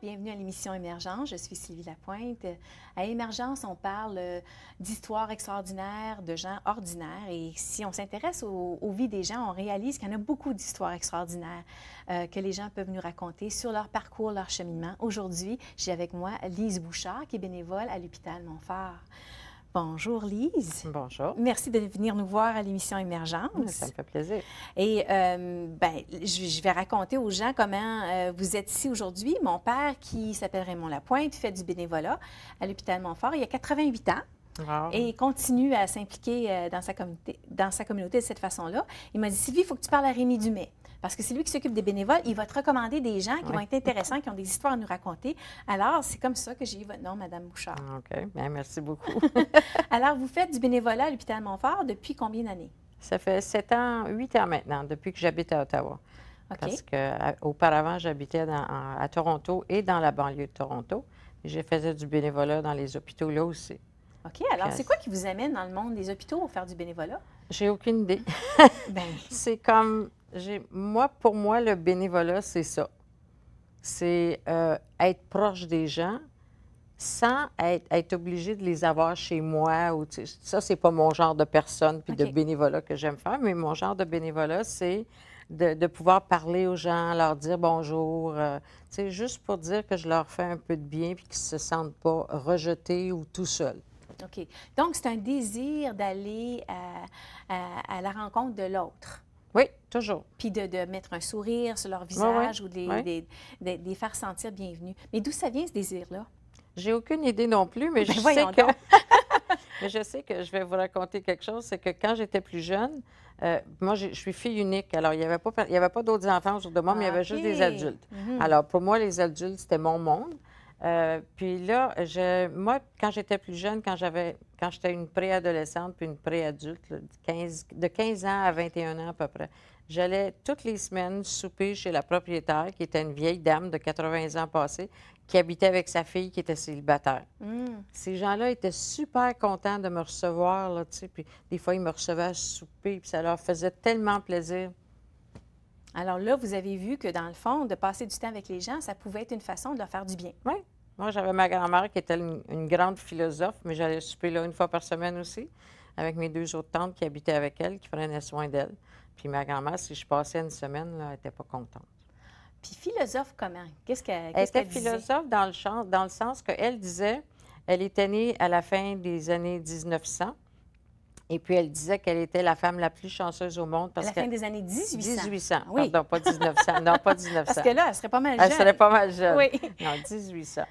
bienvenue à l'émission Émergence. Je suis Sylvie Lapointe. À Émergence, on parle d'histoires extraordinaires, de gens ordinaires. Et si on s'intéresse aux vies des gens, on réalise qu'il y en a beaucoup d'histoires extraordinaires que les gens peuvent nous raconter sur leur parcours, leur cheminement. Aujourd'hui, j'ai avec moi Lise Bouchard, qui est bénévole à l'hôpital Montfort. Bonjour Lise. Bonjour. Merci de venir nous voir à l'émission Émergence. Ça me fait plaisir. Et je vais raconter aux gens comment vous êtes ici aujourd'hui. Mon père, qui s'appelle Raymond Lapointe, fait du bénévolat à l'hôpital Montfort. Il a 88 ans. Wow. Et il continue à s'impliquer dans sa communauté de cette façon-là. Il m'a dit, Sylvie, il faut que tu parles à Rémi Dumais. Parce que c'est lui qui s'occupe des bénévoles. Il va te recommander des gens qui vont être intéressants, qui ont des histoires à nous raconter. Alors, c'est comme ça que j'ai eu votre nom, Madame Bouchard. OK. Bien, merci beaucoup. Alors, vous faites du bénévolat à l'hôpital Montfort depuis combien d'années? Ça fait 7 ans, 8 ans maintenant, depuis que j'habite à Ottawa. OK. Parce qu'auparavant, j'habitais à Toronto et dans la banlieue de Toronto. Et je faisais du bénévolat dans les hôpitaux là aussi. OK. Alors, c'est quoi qui vous amène dans le monde des hôpitaux à faire du bénévolat? J'ai aucune idée. Bien, C'est comme... Pour moi, le bénévolat, c'est ça. C'est être proche des gens sans être obligé de les avoir chez moi. Ou, ça, c'est pas mon genre de personne puis de OK. bénévolat que j'aime faire, mais mon genre de bénévolat, c'est de pouvoir parler aux gens, leur dire bonjour, juste pour dire que je leur fais un peu de bien puis qu'ils ne se sentent pas rejetés ou tout seuls. OK. Donc, c'est un désir d'aller à la rencontre de l'autre. Oui, toujours. Puis de mettre un sourire sur leur visage ou de les faire sentir bienvenus. Mais d'où ça vient, ce désir-là? J'ai aucune idée non plus, mais je voyons sais que... donc. Mais je sais que je vais vous raconter quelque chose, c'est que quand j'étais plus jeune, moi, je suis fille unique, alors il n'y avait pas d'autres enfants autour de moi, mais il y avait juste des adultes. Alors, pour moi, les adultes, c'était mon monde. Puis là, moi, quand j'étais plus jeune, quand j'étais une préadolescente puis une préadulte, là, de 15 ans à 21 ans à peu près, j'allais toutes les semaines souper chez la propriétaire, qui était une vieille dame de 80 ans passés, qui habitait avec sa fille qui était célibataire. Ces gens-là étaient super contents de me recevoir, là, tu sais, puis des fois, ils me recevaient à souper, puis ça leur faisait tellement plaisir. Alors là, vous avez vu que, dans le fond, de passer du temps avec les gens, ça pouvait être une façon de leur faire du bien. Oui. Moi, j'avais ma grand-mère qui était une grande philosophe, mais j'allais souper là une fois par semaine aussi, avec mes 2 autres tantes qui habitaient avec elle, qui prenaient soin d'elle. Puis ma grand-mère, si je passais une semaine, là, elle n'était pas contente. Puis philosophe comment? Qu'est-ce Elle qu'elle était disait? philosophe dans le sens qu'elle disait, elle était née à la fin des années 1900, et puis elle disait qu'elle était la femme la plus chanceuse au monde À parce la fin des années 1800. 1800, Oui. pardon, pas 1900, non, pas 1900. Parce que là, elle serait pas mal Elle jeune. serait pas mal jeune. Oui. Non, 1800.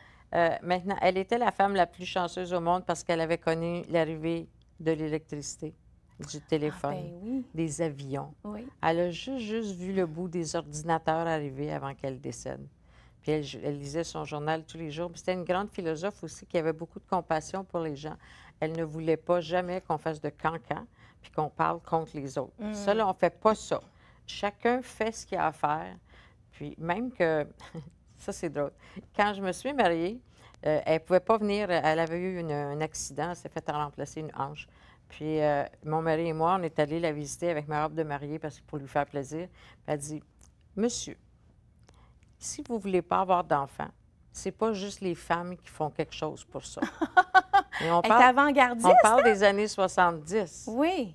Maintenant, elle était la femme la plus chanceuse au monde parce qu'elle avait connu l'arrivée de l'électricité, du téléphone, Ben oui. des avions. Oui. Elle a juste vu le bout des ordinateurs arriver avant qu'elle décède. Puis elle lisait son journal tous les jours. Puis c'était une grande philosophe aussi qui avait beaucoup de compassion pour les gens. Elle ne voulait pas jamais qu'on fasse de cancan puis qu'on parle contre les autres. Ça, là, on ne fait pas ça. Chacun fait ce qu'il a à faire. Puis même que... Ça, c'est drôle. Quand je me suis mariée, elle ne pouvait pas venir. Elle avait eu un accident. Elle s'est fait remplacer une hanche. Puis mon mari et moi, on est allés la visiter avec ma robe de mariée pour lui faire plaisir. Puis elle dit, « Monsieur, si vous ne voulez pas avoir d'enfants, c'est pas juste les femmes qui font quelque chose pour ça. » Et Elle était avant-gardiste, on parle des années 70. Oui.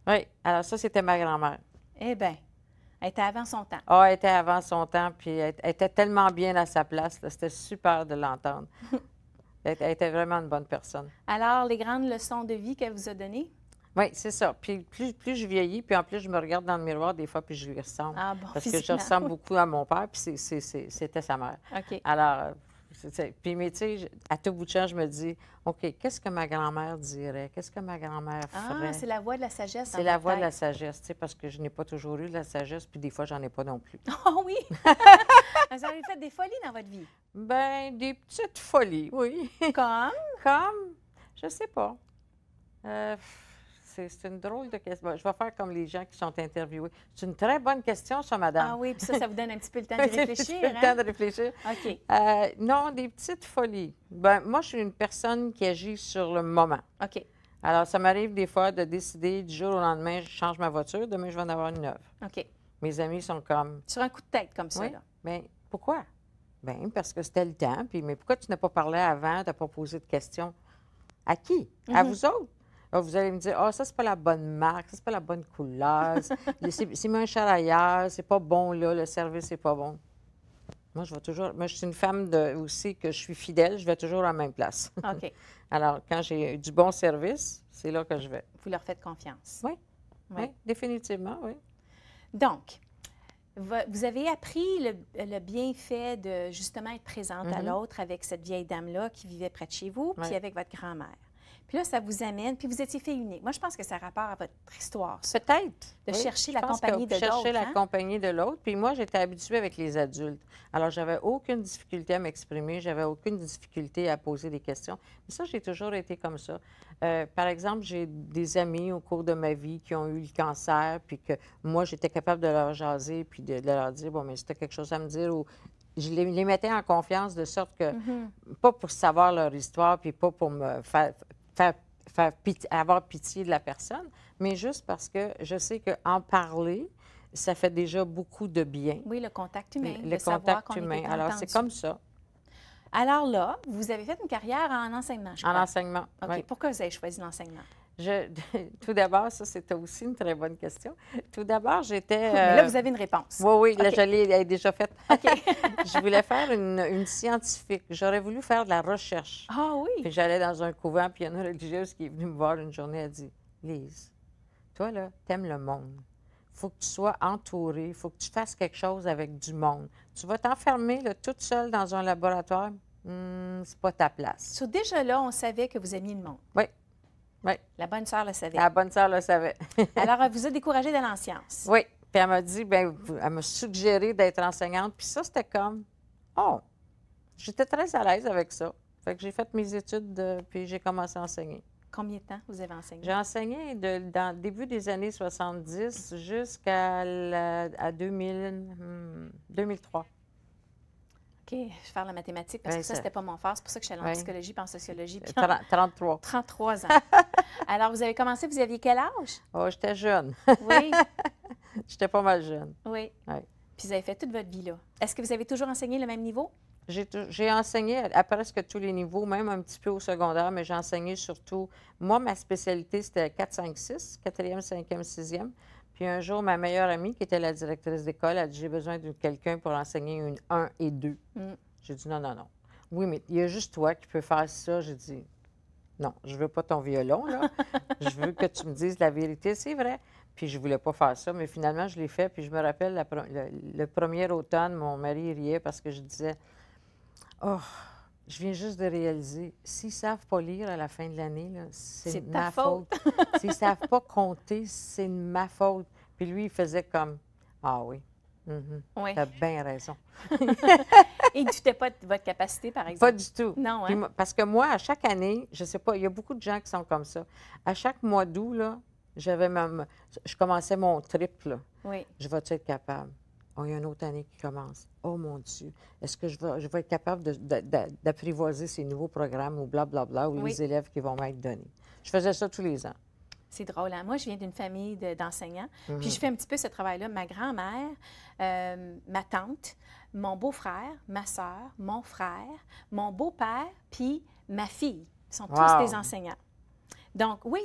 Oui. Alors ça, c'était ma grand-mère. Eh bien, elle était avant son temps. Ah, elle était avant son temps, puis elle était tellement bien à sa place. C'était super de l'entendre. Elle était vraiment une bonne personne. Alors, les grandes leçons de vie qu'elle vous a données? Oui, c'est ça. Puis plus je vieillis, puis en plus, je me regarde dans le miroir des fois, puis je lui ressemble. Ah bon, Parce que je physiquement. ressemble beaucoup à mon père, puis c'était sa mère. OK. Alors, puis, mais tu sais, à tout bout de champ, je me dis, OK, qu'est-ce que ma grand-mère dirait? Qu'est-ce que ma grand-mère ferait? Ah, c'est la voix de la sagesse. C'est la voix de la sagesse, tu sais, parce que je n'ai pas toujours eu de la sagesse, puis des fois, j'en ai pas non plus. Oh oui! Vous avez fait des folies dans votre vie? Ben, des petites folies, oui. Comme? Comme, je sais pas. C'est une drôle de question. Je vais faire comme les gens qui sont interviewés. C'est une très bonne question, ça, madame. Ah oui, puis ça vous donne un petit peu le temps de réfléchir. Le temps de réfléchir. OK. Non, des petites folies. Ben, moi, je suis une personne qui agit sur le moment. OK. Alors, ça m'arrive des fois de décider du jour au lendemain, je change ma voiture, demain, je vais en avoir une neuve. OK. Mes amis sont comme... Sur un coup de tête comme ça, Oui, là. mais pourquoi? Bien, parce que c'était le temps. Puis, mais pourquoi tu n'as pas parlé avant, tu n'as pas posé de questions? À qui? À vous autres? Ah, vous allez me dire, ah, ça, c'est pas la bonne marque, ça, c'est pas la bonne couleur, c'est moins cher ailleurs, c'est pas bon là, le service n'est pas bon. Moi, je vais toujours. Moi, je suis une femme aussi que je suis fidèle, je vais toujours à la même place. OK. Alors, quand j'ai du bon service, c'est là que je vais. Vous leur faites confiance. Oui, oui, définitivement, oui. Donc, vous avez appris le bienfait de justement être présente à l'autre avec cette vieille dame-là qui vivait près de chez vous, puis avec votre grand-mère. Puis là, ça vous amène, puis vous étiez fait unique. Moi, je pense que ça a rapport à votre histoire, ça. Peut-être. De chercher la compagnie de l'autre. Chercher la compagnie de l'autre. Puis moi, j'étais habituée avec les adultes. Alors, j'avais aucune difficulté à m'exprimer, j'avais aucune difficulté à poser des questions. Mais ça, j'ai toujours été comme ça. Par exemple, j'ai des amis au cours de ma vie qui ont eu le cancer, puis que moi, j'étais capable de leur jaser, puis de leur dire, bon, mais si tu as quelque chose à me dire, ou je les mettais en confiance de sorte que, pas pour savoir leur histoire, puis pas pour me faire avoir pitié de la personne, mais juste parce que je sais qu'en parler, ça fait déjà beaucoup de bien. Oui, le contact humain. Le contact humain. Alors, c'est comme ça. Alors là, vous avez fait une carrière en enseignement, je crois. En enseignement, OK. oui. Pourquoi vous avez choisi l'enseignement? Tout d'abord, ça, c'était aussi une très bonne question. Tout d'abord, j'étais... Mais là, vous avez une réponse. Oui, là, OK. je l'ai déjà faite. OK. Je voulais faire une scientifique. J'aurais voulu faire de la recherche. Ah oui? Puis j'allais dans un couvent, puis il y a une religieuse qui est venue me voir une journée, elle dit, « Lise, toi, là, t'aimes le monde. Il faut que tu sois entourée, il faut que tu fasses quelque chose avec du monde. Tu vas t'enfermer, là, toute seule dans un laboratoire, c'est pas ta place. » So, déjà là, on savait que vous aimiez le monde. Oui. Oui. La bonne sœur le savait. La bonne sœur le savait. Alors, elle vous a découragé d'aller en sciences. Oui. Puis elle m'a dit, bien, elle m'a suggéré d'être enseignante. Puis ça, c'était comme, oh, j'étais très à l'aise avec ça. Fait que j'ai fait mes études, puis j'ai commencé à enseigner. Combien de temps vous avez enseigné? J'ai enseigné dans le début des années 70 jusqu'à 2003. OK, je vais faire la mathématique parce que ça, ça- c'était pas mon fort. C'est pour ça que je suis allée en psychologie puis en sociologie. Puis 33. 33 ans. Alors, vous avez commencé, vous aviez quel âge? Oh, j'étais jeune. Oui, J'étais pas mal jeune. oui. Oui. Puis vous avez fait toute votre vie là. Est-ce que vous avez toujours enseigné le même niveau? J'ai enseigné à presque tous les niveaux, même un petit peu au secondaire, mais j'ai enseigné surtout. Moi, ma spécialité, c'était 4, 5, 6, 4e, 5e, 6e. Puis un jour, ma meilleure amie, qui était la directrice d'école, a dit, j'ai besoin de quelqu'un pour enseigner une 1 et 2. J'ai dit, non, non, non. Oui, mais il y a juste toi qui peux faire ça. J'ai dit, non, je veux pas ton violon, là. Je veux que tu me dises la vérité, c'est vrai. Puis je voulais pas faire ça, mais finalement, je l'ai fait. Puis je me rappelle, le premier automne, mon mari riait parce que je disais, oh, je viens juste de réaliser, s'ils ne savent pas lire à la fin de l'année, là, c'est C'est ta ma faute. S'ils ne savent pas compter, c'est ma faute. Puis lui, il faisait comme, ah oui, Oui. tu as bien raison. Et il ne doutait pas de votre capacité, par exemple? Pas du tout. Non, Puis hein? parce que moi, à chaque année, je ne sais pas, il y a beaucoup de gens qui sont comme ça. À chaque mois d'août, là, je commençais mon trip, là. Oui. Je vais-tu être capable? Oh, il y a une autre année qui commence. Oh mon Dieu, est-ce que je vais être capable d'apprivoiser ces nouveaux programmes ou blablabla, ou Oui. les élèves qui vont m'être donnés? Je faisais ça tous les ans. C'est drôle, hein? Moi, je viens d'une famille d'enseignants, puis je fais un petit peu ce travail-là. Ma grand-mère, ma tante, mon beau-frère, ma sœur, mon frère, mon beau-père, puis ma fille sont tous Wow. des enseignants. Donc, oui,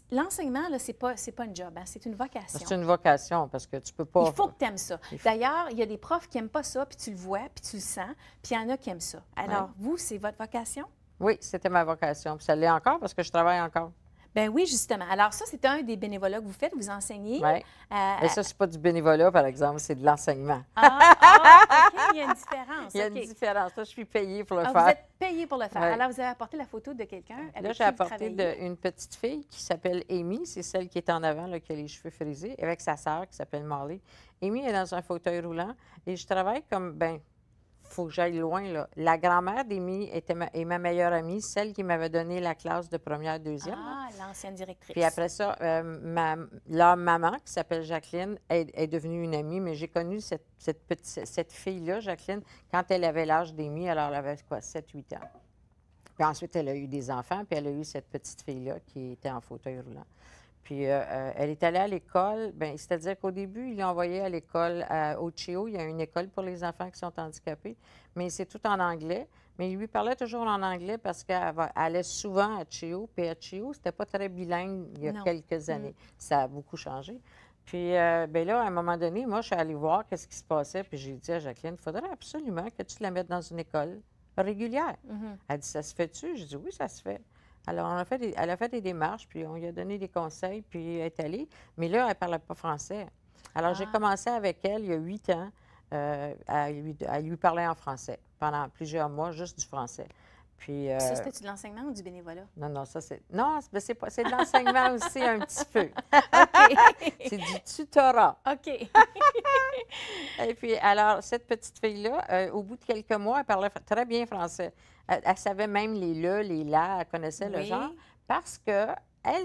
l'enseignement, là, c'est pas une job, hein? C'est une vocation. C'est une vocation parce que tu peux pas. Il faut que tu aimes ça. D'ailleurs, il y a des profs qui n'aiment pas ça, puis tu le vois, puis tu le sens, puis il y en a qui aiment ça. Alors, vous, c'est votre vocation? Oui, c'était ma vocation. Puis ça l'est encore parce que je travaille encore. Ben oui, justement. Alors ça, c'est un des bénévolats que vous faites, vous enseignez. Oui. Mais ça, c'est pas du bénévolat, par exemple, c'est de l'enseignement. OK, il y a une différence. Il y a OK. une différence. Là, je suis payée pour le Ah, faire. vous êtes payé pour le faire. Oui. Alors, vous avez apporté la photo de quelqu'un avec Là, qui j'ai vous apporté travaillez. une petite fille qui s'appelle Amy. C'est celle qui est en avant, là, qui a les cheveux frisés, avec sa sœur qui s'appelle Marley. Amy est dans un fauteuil roulant et je travaille comme, ben, faut que j'aille loin, là. La grand-mère d'Amy est ma meilleure amie, celle qui m'avait donné la classe de première, deuxième. Ah, l'ancienne directrice. Puis après ça, leur maman, qui s'appelle Jacqueline, est devenue une amie, mais j'ai connu cette fille-là, Jacqueline, quand elle avait l'âge d'Amy, alors elle avait quoi, 7-8 ans. Puis ensuite, elle a eu des enfants, puis elle a eu cette petite fille-là qui était en fauteuil roulant. Puis elle est allée à l'école, bien, c'est-à-dire qu'au début, il l'a envoyée à l'école au CHEO. Il y a une école pour les enfants qui sont handicapés, mais c'est tout en anglais. Mais il lui parlait toujours en anglais parce qu'elle allait souvent à CHEO. Puis à CHEO, c'était pas très bilingue il y a Non. quelques années. Ça a beaucoup changé. Puis bien là, à un moment donné, moi, je suis allée voir qu'est-ce qui se passait. Puis j'ai dit à Jacqueline, il faudrait absolument que tu la mettes dans une école régulière. Elle dit, ça se fait-tu? Je dis, oui, ça se fait. Alors, elle a fait des démarches, puis on lui a donné des conseils, puis elle est allée. Mais là, elle ne parlait pas français. Alors, j'ai commencé avec elle il y a 8 ans à lui parler en français pendant plusieurs mois, juste du français. Puis, Ça, c'était-tu de l'enseignement ou du bénévolat? non, ça, c'est... Non, c'est pas... c'est de l'enseignement aussi, un petit peu. OK. C'est du tutorat. OK. Et puis, alors, cette petite fille-là, au bout de quelques mois, elle parlait très bien français. Elle savait même les le, les la, elle connaissait le Oui. genre, parce qu'elle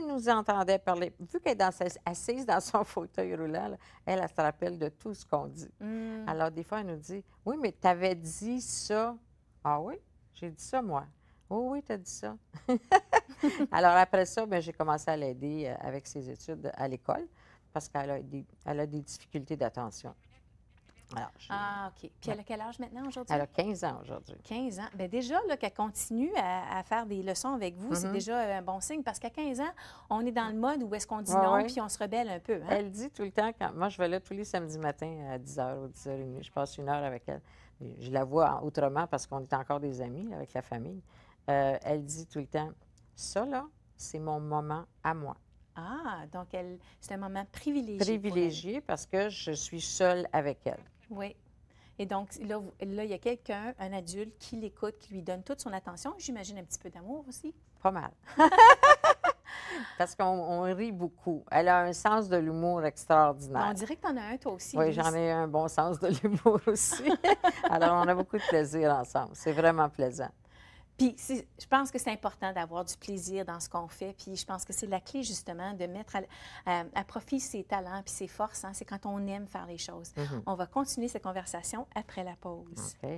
nous entendait parler. Vu qu'elle est assise dans son fauteuil roulant, là, elle se rappelle de tout ce qu'on dit. Alors, des fois, elle nous dit, oui, mais tu avais dit ça. Ah oui? J'ai dit ça, moi. Oh oui, tu as dit ça. Alors, après ça, bien, j'ai commencé à l'aider avec ses études à l'école parce qu'elle a des difficultés d'attention. Alors, Ah, OK. Puis elle a quel âge maintenant aujourd'hui? elle a 15 ans aujourd'hui. 15 ans. Bien, déjà, là, qu'elle continue à faire des leçons avec vous, c'est déjà un bon signe parce qu'à 15 ans, on est dans le mode où est-ce qu'on dit non puis on se rebelle un peu. Hein? Elle dit tout le temps, moi, je vais là tous les samedis matins à 10h ou 10h30. Je passe 1 heure avec elle. Je la vois autrement parce qu'on est encore des amis avec la famille. Elle dit tout le temps, ça, là, c'est mon moment à moi. Ah, donc c'est un moment privilégié. Privilégié parce que je suis seule avec elle. Oui. Et donc, là, il y a quelqu'un, un adulte, qui l'écoute, qui lui donne toute son attention. J'imagine un petit peu d'amour aussi. Pas mal. Parce qu'on rit beaucoup. Elle a un sens de l'humour extraordinaire. On dirait que tu en as un, toi aussi. Oui, Lise. j'en ai un bon sens de l'humour aussi. Alors, on a beaucoup de plaisir ensemble. C'est vraiment plaisant. Puis, je pense que c'est important d'avoir du plaisir dans ce qu'on fait. Puis, je pense que c'est la clé, justement, de mettre à profit ses talents puis ses forces. Hein. C'est quand on aime faire les choses. On va continuer cette conversation après la pause. OK.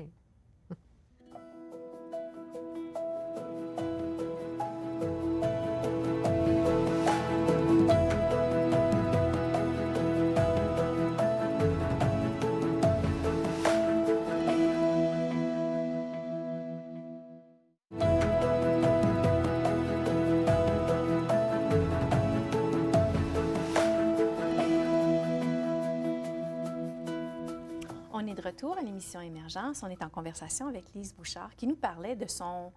On est de retour à l'émission Émergence. On est en conversation avec Lise Bouchard qui nous parlait de son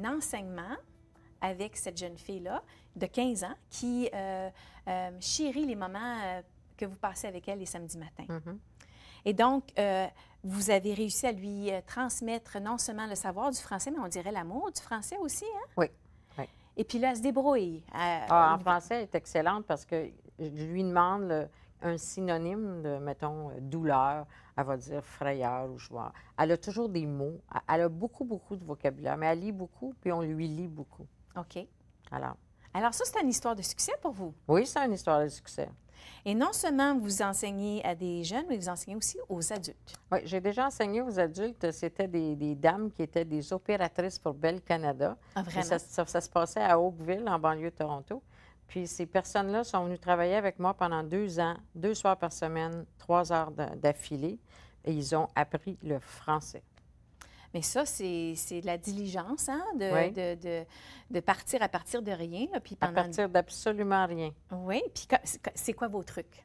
enseignement avec cette jeune fille-là de 15 ans qui chérit les moments que vous passez avec elle les samedis matins. Et donc, vous avez réussi à lui transmettre non seulement le savoir du français, mais on dirait l'amour du français aussi, hein? Oui. Et puis là, elle se débrouille. En français, elle est excellente parce que je lui demande un synonyme de, mettons, douleur. Elle va dire frayeur ou joie. Elle a toujours des mots. Elle a beaucoup, beaucoup de vocabulaire, mais elle lit beaucoup, puis on lui lit beaucoup. OK. Alors ça, c'est une histoire de succès pour vous. Oui, c'est une histoire de succès. Et non seulement vous enseignez à des jeunes, mais vous enseignez aussi aux adultes. Oui, j'ai déjà enseigné aux adultes. C'était des dames qui étaient des opératrices pour Bell Canada. Ah, vraiment? Ça se passait à Oakville, en banlieue de Toronto. Puis ces personnes-là sont venues travailler avec moi pendant 2 ans, 2 soirs par semaine, 3 heures d'affilée. Et ils ont appris le français. Mais ça, c'est de la diligence, hein, Oui. de partir à partir de rien. Là, puis À partir d'absolument rien. Oui. Puis c'est quoi vos trucs?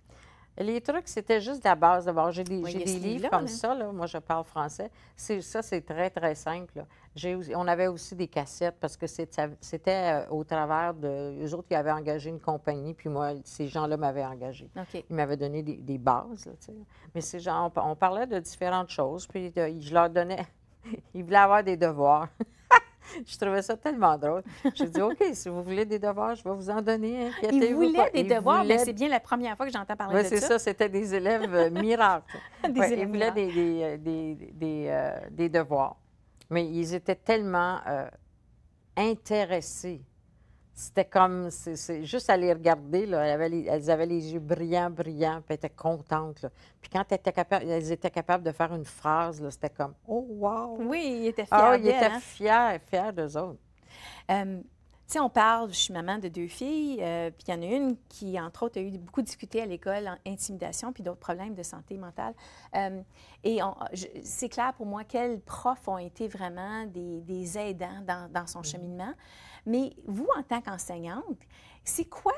Les trucs, c'était juste la base. D'abord, j'ai des il y a ce livres livre-là, comme là. ça. Là. Moi, je parle français. Ça, c'est très, très simple. Là. On avait aussi des cassettes parce que c'était au travers de... Eux autres, qui avaient engagé une compagnie, puis moi, ces gens-là m'avaient engagé. OK. Ils m'avaient donné des bases. Là, tu sais. Mais ces gens, on parlait de différentes choses, puis je leur donnais... Ils voulaient avoir des devoirs. Je trouvais ça tellement drôle. J'ai dit, OK, si vous voulez des devoirs, je vais vous en donner. Ils voulaient des devoirs, mais voulaient... c'est bien la première fois que j'entends parler Oui, de c'est ça. C'était des élèves miracles. Des Ouais, élèves ils voulaient miracles. des devoirs. Mais ils étaient tellement intéressés. C'était comme, c'est juste à les regarder, là, elles avaient les yeux brillants, brillants, puis elles étaient contentes. Là. Puis quand elles étaient capables de faire une phrase, là, c'était comme, oh, wow! Oui, ils étaient fiers Ah, ils d'elle, étaient hein? fiers d'eux autres. Tu sais, on parle, je suis maman de 2 filles, puis il y en a une qui, entre autres, a eu beaucoup de difficultés à l'école, intimidation, puis d'autres problèmes de santé mentale. C'est clair pour moi quels profs ont été vraiment des aidants dans son cheminement. Mais vous, en tant qu'enseignante, c'est quoi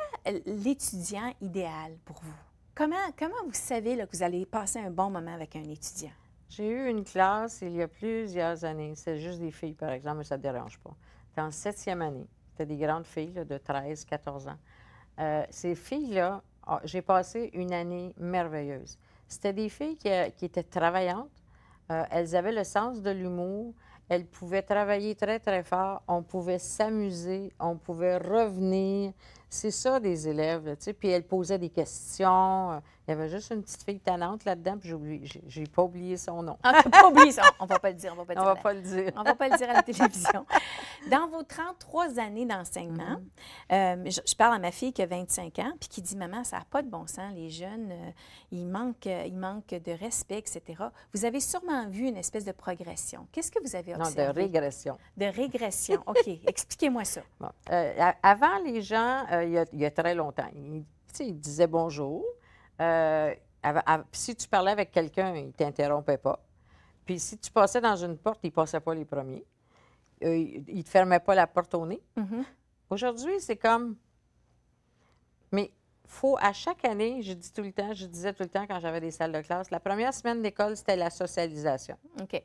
l'étudiant idéal pour vous? Comment vous savez là, que vous allez passer un bon moment avec un étudiant? J'ai eu une classe il y a plusieurs années. C'est juste des filles, par exemple, mais ça ne dérange pas. C'était en 7e année. C'était des grandes filles là, de 13, 14 ans. Ces filles-là, j'ai passé une année merveilleuse. C'était des filles qui étaient travaillantes. Elles avaient le sens de l'humour. Elles pouvaient travailler très, très fort. On pouvait s'amuser. On pouvait revenir. C'est ça, des élèves, là, tu sais. Puis elles posaient des questions. Il y avait juste une petite fille tannante là-dedans, puis j'ai pas oublié son nom. Ah, t'as pas oublié ça. On va pas le dire. On va pas le dire. On va pas le dire à la télévision. Dans vos 33 années d'enseignement, je parle à ma fille qui a 25 ans, puis qui dit, maman, ça n'a pas de bon sens, les jeunes, ils manquent de respect, etc. Vous avez sûrement vu une espèce de progression. Qu'est-ce que vous avez observé? Non, de régression. De régression. OK. Expliquez-moi ça. Bon. Avant, les gens, il y a très longtemps, ils disaient bonjour. Si tu parlais avec quelqu'un, il ne t'interrompait pas. Puis si tu passais dans une porte, il ne passait pas les premiers. Il ne te fermait pas la porte au nez. Aujourd'hui, c'est comme... Mais faut, à chaque année, je disais tout le temps quand j'avais des salles de classe, la première semaine d'école, c'était la socialisation. OK.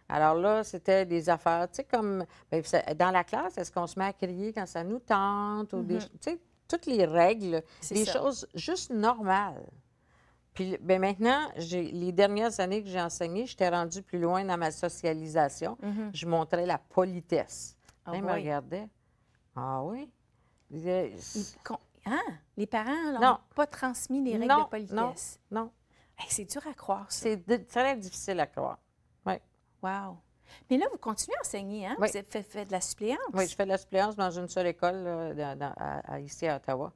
Alors là, c'était des affaires, tu sais, comme... Bien, dans la classe, est-ce qu'on se met à crier quand ça nous tente? Ou tu sais, toutes les règles, des choses juste normales. Puis bien, maintenant, les dernières années que j'ai enseigné, j'étais rendue plus loin dans ma socialisation. Je montrais la politesse. Ils me regardaient. Ah oui? Les parents n'ont pas transmis les règles de politesse? Non. Hey, c'est dur à croire, ça. C'est très difficile à croire. Oui. Wow. Mais là, vous continuez à enseigner, hein? Oui. Vous avez fait de la suppléance. Oui, je fais de la suppléance dans une seule école ici à Ottawa.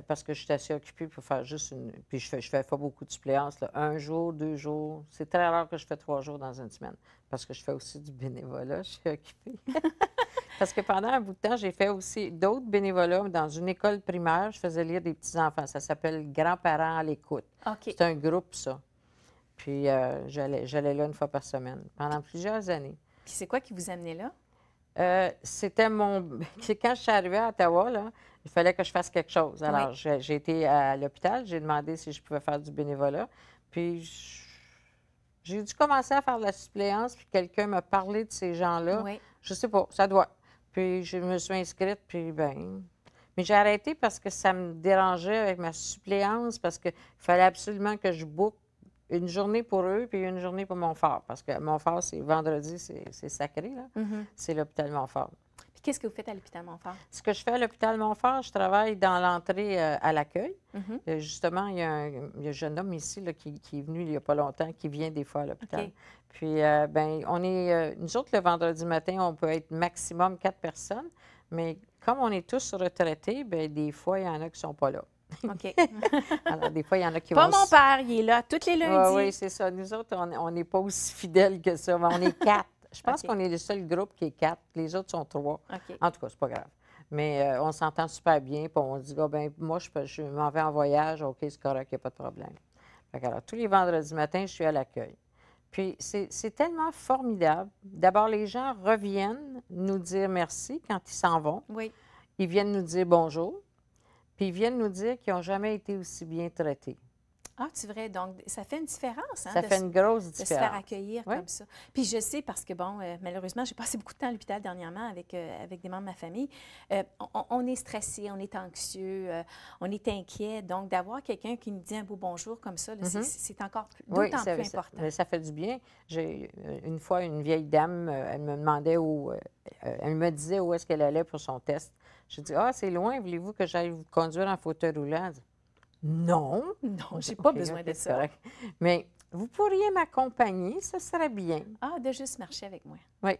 Parce que je suis assez occupée pour faire juste une... Puis je fais pas beaucoup de suppléance, là. 1 jour, 2 jours. C'est très rare que je fais 3 jours dans une semaine. Parce que je fais aussi du bénévolat, je suis occupée. Parce que pendant un bout de temps, j'ai fait aussi d'autres bénévolats dans une école primaire. Je faisais lire des petits-enfants. Ça s'appelle Grands-parents à l'écoute. OK. C'est un groupe, ça. Puis j'allais là une fois par semaine pendant plusieurs années. Puis c'est quoi qui vous amenait là? C'était C'est quand je suis arrivée à Ottawa, là, il fallait que je fasse quelque chose. Alors, j'ai été à l'hôpital, j'ai demandé si je pouvais faire du bénévolat. Puis, j'ai dû commencer à faire de la suppléance, puis quelqu'un m'a parlé de ces gens-là. Oui. Je sais pas, ça doit. Puis, je me suis inscrite, puis bien... Mais j'ai arrêté parce que ça me dérangeait avec ma suppléance, parce qu'il fallait absolument que je book une journée pour eux, puis une journée pour Montfort. Parce que Montfort, c'est vendredi, c'est sacré, là. C'est l'hôpital Montfort. Puis qu'est-ce que vous faites à l'hôpital Montfort? Ce que je fais à l'hôpital Montfort, je travaille dans l'entrée à l'accueil. Justement, il y a un jeune homme ici là, qui est venu il n'y a pas longtemps, qui vient des fois à l'hôpital. OK. Puis, bien, nous autres, le vendredi matin, on peut être maximum 4 personnes, mais comme on est tous retraités, bien, des fois, il y en a qui ne sont pas là. OK. Alors, des fois, il y en a qui Pas vont... mon père, il est là tous les lundis. Oui, c'est ça. Nous autres, on n'est pas aussi fidèles que ça, mais on est 4. Je pense qu'on est le seul groupe qui est 4. Les autres sont 3. OK. En tout cas, c'est pas grave. Mais on s'entend super bien. Puis on dit, ben, moi, je m'en vais en voyage. OK, c'est correct, il n'y a pas de problème. Fait que, alors, tous les vendredis matins, je suis à l'accueil. Puis c'est tellement formidable. D'abord, les gens reviennent nous dire merci quand ils s'en vont. Oui. Ils viennent nous dire bonjour. Puis ils viennent nous dire qu'ils n'ont jamais été aussi bien traités. Ah, c'est vrai. Donc, ça fait une différence, hein? Ça fait une grosse de se différence. faire accueillir comme ça. Puis je sais parce que, bon, malheureusement, j'ai passé beaucoup de temps à l'hôpital dernièrement avec des membres de ma famille. On est stressé, on est anxieux, on est inquiet. Donc, d'avoir quelqu'un qui nous dit un beau bonjour comme ça, là, c'est encore d'autant plus important. Ça fait du bien. J'ai une fois, une vieille dame, elle me demandait elle me disait où est-ce qu'elle allait pour son test. J'ai dit, ah, c'est loin, voulez-vous que j'aille vous conduire en fauteuil roulant? Elle dit, non. Non, j'ai pas besoin de ça. Correct. Mais vous pourriez m'accompagner, ça serait bien. Ah, de juste marcher avec moi. Oui.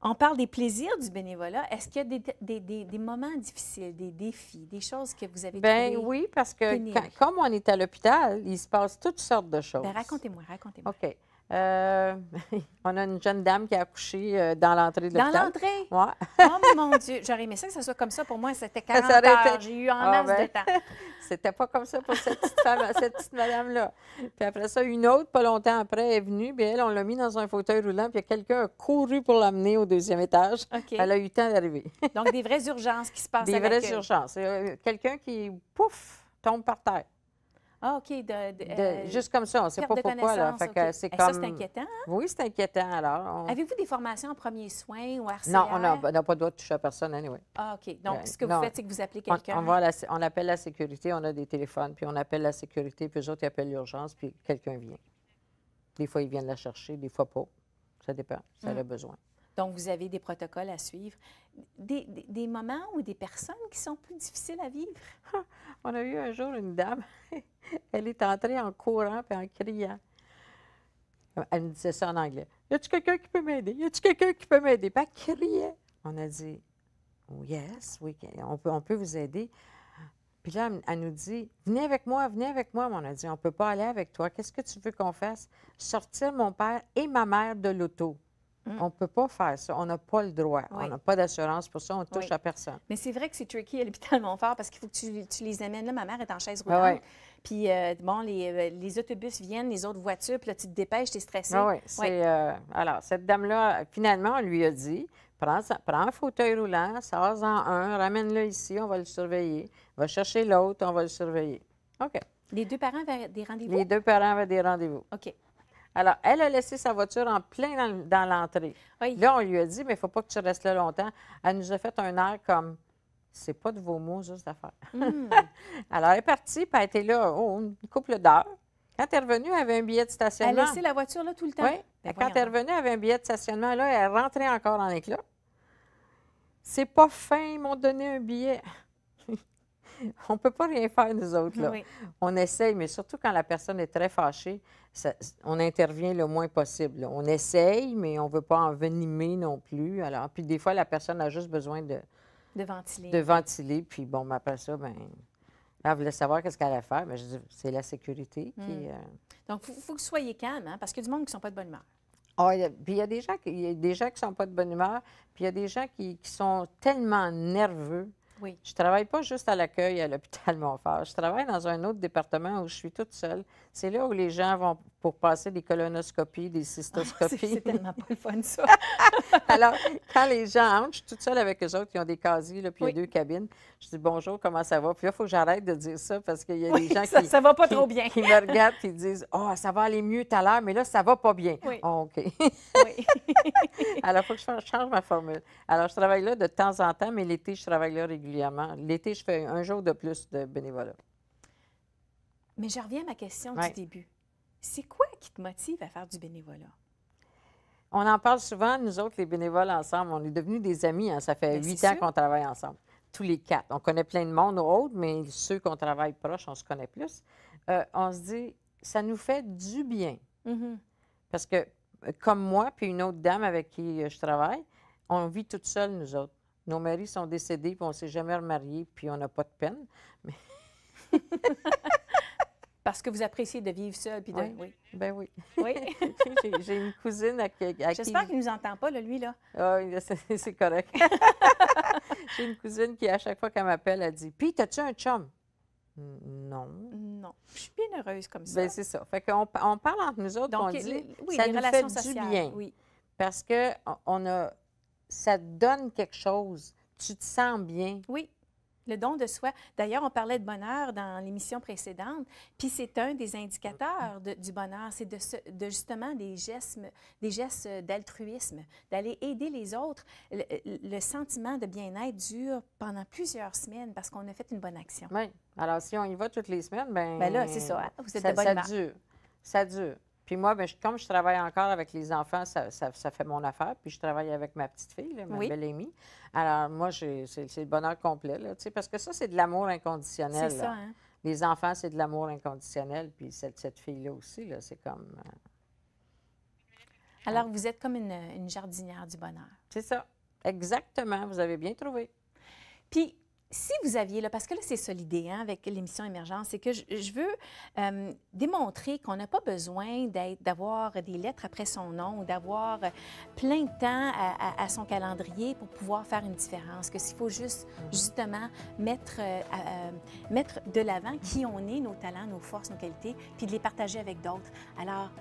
On parle des plaisirs du bénévolat. Est-ce qu'il y a des moments difficiles, des défis, des choses que vous avez trouvées? Bien oui, parce que comme on est à l'hôpital, il se passe toutes sortes de choses. Bien, racontez-moi. OK. On a une jeune dame qui a accouché dans l'entrée de Dans l'hôpital. l'entrée? Ouais. Oh mon Dieu! J'aurais aimé ça que ça soit comme ça. Pour moi, c'était 40 Ça aurait heures. été- J'ai eu en Ah, masse ben. de temps. C'était pas comme ça pour cette petite femme, cette petite madame-là. Puis après ça, une autre, pas longtemps après, est venue. Puis elle, on l'a mis dans un fauteuil roulant. Puis quelqu'un a couru pour l'amener au 2e étage. OK. Elle a eu le temps d'arriver. Donc, des vraies urgences qui se passent Des à vraies l'accueil. urgences. Quelqu'un qui, pouf, tombe par terre. Ah, OK. Juste comme ça, on ne sait perte pas de pourquoi. Là. connaissance, Fait que OK. c'est Et comme... ça, c'est inquiétant, hein? Oui, c'est inquiétant. Alors, Avez-vous des formations en premiers soins ou RCR? non, on n'a pas le droit de toucher à personne, anyway. Ah, OK. Donc, ce que non. vous faites, c'est que vous appelez On, quelqu'un. on appelle la sécurité, on a des téléphones, puis on appelle la sécurité, puis eux autres, ils appellent l'urgence, puis quelqu'un vient. Des fois, ils viennent la chercher, des fois pas. Ça dépend, ça a besoin. Donc, vous avez des protocoles à suivre. Des moments ou des personnes qui sont plus difficiles à vivre? On a eu un jour une dame, elle est entrée en courant puis en criant. Elle me disait ça en anglais. « Y a-tu quelqu'un qui peut m'aider? Y a-tu quelqu'un qui peut m'aider? » Puis elle criait. On a dit « Yes, oui, on peut vous aider. » Puis là, elle nous dit « Venez avec moi, venez avec moi. » Mais on a dit « On ne peut pas aller avec toi. Qu'est-ce que tu veux qu'on fasse? Sortir mon père et ma mère de l'auto. On ne peut pas faire ça. On n'a pas le droit. Oui. On n'a pas d'assurance pour ça. On ne touche Oui. à personne. » Mais c'est vrai que c'est tricky à l'hôpital Montfort parce qu'il faut que tu les amènes. Là, ma mère est en chaise roulante. Oui. Puis, bon, les autobus viennent, les autres voitures, puis là, tu te dépêches, tu es stressé. Oui, alors, cette dame-là, finalement, on lui a dit, prends un fauteuil roulant, sors-en un, ramène-le ici, on va le surveiller. Va chercher l'autre, on va le surveiller. OK. Les deux parents avaient des rendez-vous? Les deux parents avaient des rendez-vous. OK. Alors, elle a laissé sa voiture en plein dans l'entrée. Oui. Là, on lui a dit, mais il ne faut pas que tu restes là longtemps. Elle nous a fait un air comme, c'est pas de vos mots, juste d'affaires. Alors, elle est partie, puis elle a été là une couple d'heures. Quand elle est revenue, elle avait un billet de Elle stationnement. a laissé la voiture là tout le temps? Oui. Ben, Quand elle est voyons donc. revenue, elle avait un billet de stationnement. Là, elle est rentrée encore en éclat. C'est pas fin, ils m'ont donné un billet. On ne peut pas rien faire, nous autres, là. Oui. On essaye, mais surtout quand la personne est très fâchée, on intervient le moins possible, là. On essaye, mais on ne veut pas envenimer non plus. Alors, puis des fois, la personne a juste besoin de De ventiler. ventiler. Puis bon, mais après ça, bien, elle voulait savoir qu'est-ce qu'elle allait faire. Mais je dis, c'est la sécurité qui... Donc, il faut que vous soyez calme, hein, parce qu'il y a du monde qui ne sont pas de bonne humeur. Puis il y a des gens qui ne sont pas de bonne humeur, puis il y a des gens qui sont tellement nerveux. Oui. Je ne travaille pas juste à l'accueil à l'hôpital Montfort. Je travaille dans un autre département où je suis toute seule. C'est là où les gens vont pour passer des colonoscopies, des cystoscopies. C'est tellement pas le fun, ça. Alors, quand les gens entrent, je suis toute seule avec eux autres, qui ont des casiers, là, puis il y a Oui. 2 cabines. Je dis bonjour, comment ça va? Puis là, il faut que j'arrête de dire ça parce qu'il y a Oui, des gens ça va pas trop bien. qui me regardent et disent oh, ça va aller mieux tout à l'heure, mais là, ça va pas bien. Oui. Oh, OK. Oui. Alors, il faut que je change ma formule. Alors, je travaille là de temps en temps, mais l'été, je travaille là régulièrement. L'été, je fais un jour de plus de bénévolat. Mais je reviens à ma question Oui. du début. C'est quoi qui te motive à faire du bénévolat? On en parle souvent, nous autres, les bénévoles ensemble. On est devenus des amis. Hein. Ça fait Bien, 8 c'est ans sûr. qu'on travaille ensemble. Tous les 4. On connaît plein de monde autres, mais ceux qu'on travaille proches, on se connaît plus. On se dit, ça nous fait du bien. Mhm. Parce que, comme moi, puis une autre dame avec qui je travaille, on vit toute seule, nous autres. Nos maris sont décédés, puis on ne s'est jamais remariés, puis on n'a pas de peine. Parce que vous appréciez de vivre seul. Puis de... Oui. Oui. Ben oui. Oui. J'ai une cousine à qui... J'espère qu'il ne nous entend pas, là, lui, là. Ah, c'est correct. J'ai une cousine qui, à chaque fois qu'elle m'appelle, elle dit « Puis, as-tu un chum? » Non. Non. Je suis bien heureuse comme ça. Bien, c'est ça. Fait qu'on on parle entre nous autres, Donc, on dit oui, ça les nous relations fait sociales. du bien. Oui. Parce que ça te donne quelque chose. Tu te sens bien. Oui, le don de soi. D'ailleurs, on parlait de bonheur dans l'émission précédente, puis c'est un des indicateurs du bonheur, c'est de justement des gestes d'altruisme, d'aller aider les autres. Le sentiment de bien-être dure pendant plusieurs semaines parce qu'on a fait une bonne action. Oui. Alors, si on y va toutes les semaines, bien... Bien là, c'est ça, hein? Vous êtes ça, de bonne ça humeur. dure. Ça dure. Puis moi, bien, comme je travaille encore avec les enfants, ça fait mon affaire. Puis je travaille avec ma petite fille, là, ma Oui. belle Amy. Alors, moi, c'est le bonheur complet, là, tu sais, parce que ça, c'est de l'amour inconditionnel. C'est là. ça, hein? Les enfants, c'est de l'amour inconditionnel. Puis cette fille-là aussi, là, c'est comme... Alors, vous êtes comme une jardinière du bonheur. c'est ça. Exactement. Vous avez bien trouvé. Puis, Si vous aviez, là, parce que là, c'est ça l'idée hein, avec l'émission Émergence, c'est que je veux démontrer qu'on n'a pas besoin d'avoir des lettres après son nom ou d'avoir plein de temps à son calendrier pour pouvoir faire une différence. Que s'il faut juste, justement, mettre de l'avant qui on est, nos talents, nos forces, nos qualités, puis de les partager avec d'autres. Alors,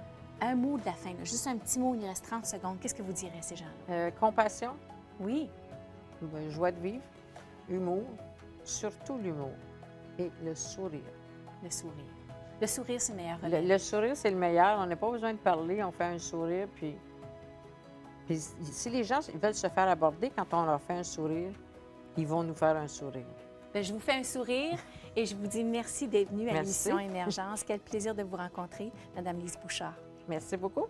un mot de la fin, là, juste un petit mot, il nous reste 30 secondes. Qu'est-ce que vous direz à ces gens-là? Compassion, Oui, joie de vivre, humour, surtout l'humour et le sourire. le sourire. Le sourire, c'est le meilleur Le, remède. le sourire, c'est le meilleur. On n'a pas besoin de parler, on fait un sourire. Puis si les gens veulent se faire aborder quand on leur fait un sourire, ils vont nous faire un sourire. Bien, je vous fais un sourire et je vous dis merci d'être venue à Merci. l'émission Émergence. Quel plaisir de vous rencontrer, Madame Lise Bouchard. Merci beaucoup.